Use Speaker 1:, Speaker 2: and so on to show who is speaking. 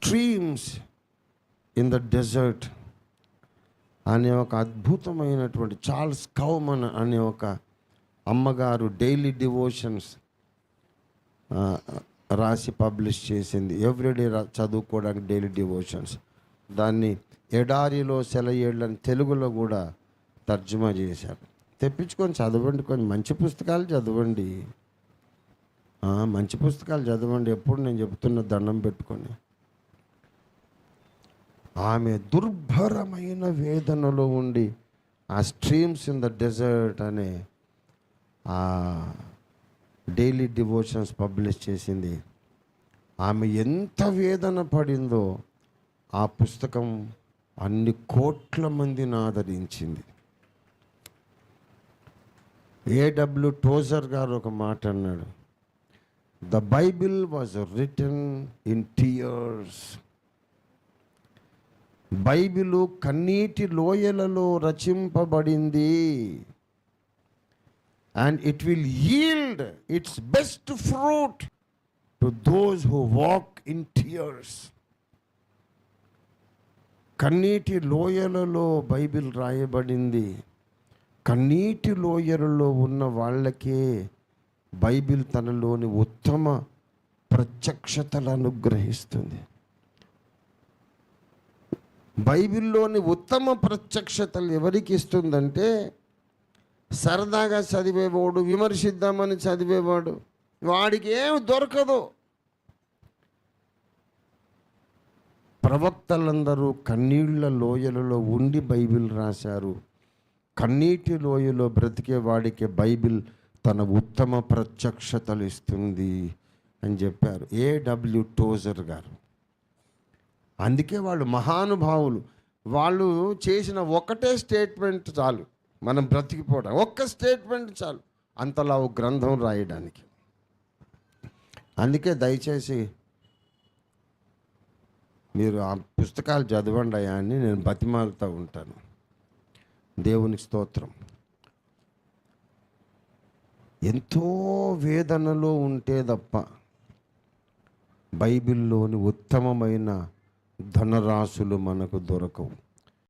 Speaker 1: Streams in the desert అనే ఒక అద్భుతమైనటువంటి చార్ల్స్ కౌమన్ అనే ఒక అమ్మగారు డైలీ డివోషన్స్ రాసి పబ్లిష్ చేసింది. ఎవ్రీడే చదువుకోవడానికి డైలీ డివోషన్స్. దాన్ని ఎడారిలో సెలయేళ్ళని తెలుగులో కూడా తర్జుమా చేశారు. తెప్పించుకొని చదవండి, కొన్ని మంచి పుస్తకాలు చదవండి, మంచి పుస్తకాలు చదవండి. ఎప్పుడు నేను చెబుతున్న దండం పెట్టుకొని. ఆమె దుర్భరమైన వేదనలో ఉండి ఆ స్ట్రీమ్స్ ఇన్ ద డెజర్ట్ అనే ఆ డైలీ డివోషన్స్ పబ్లిష్ చేసింది. ఆమె ఎంత వేదన పడిందో ఆ పుస్తకం అన్ని కోట్ల మందిని ఆదరించింది. A.W. టోజర్ గారు ఒక మాట అన్నాడు, the Bible was written in tears. Bible కన్నీటి లోయలలో రచింపబడింది. And it will yield its best fruit to those who walk in tears. కన్నీటి లోయలలో బైబిల్ రాయబడింది. కన్నీటి లోయలలో ఉన్న వాళ్ళకే బైబిల్ తనలోని ఉత్తమ ప్రత్యక్షతలు అనుగ్రహిస్తుంది. బైబిల్లోని ఉత్తమ ప్రత్యక్షతలు ఎవరికి ఇస్తుందంటే, సరదాగా చదివేవాడు, విమర్శిద్దామని చదివేవాడు, వాడికి ఏమి దొరకదు. ప్రవక్తలందరూ కన్నీళ్ల లోయలలో ఉండి బైబిల్ రాశారు. కన్నీటి లోయలో బ్రతికే వాడికి బైబిల్ తన ఉత్తమ ప్రత్యక్షతలు ఇస్తుంది అని చెప్పారు A.W. టోజర్ గారు. అందుకే వాళ్ళు మహానుభావులు. వాళ్ళు చేసిన ఒకటే స్టేట్మెంట్ చాలు మనం బ్రతికిపోవడం. ఒక్క స్టేట్మెంట్ చాలు అంతలా ఒక గ్రంథం రాయడానికి. అందుకే దయచేసి మీరు ఆ పుస్తకాలు చదవండి అయ్యా అని నేను బతిమాలుతూ ఉంటాను. దేవునికి స్తోత్రం. ఎంతో వేదనలో ఉంటే తప్ప బైబిల్లోని ఉత్తమమైన ధనరాశులు మనకు దొరకవు.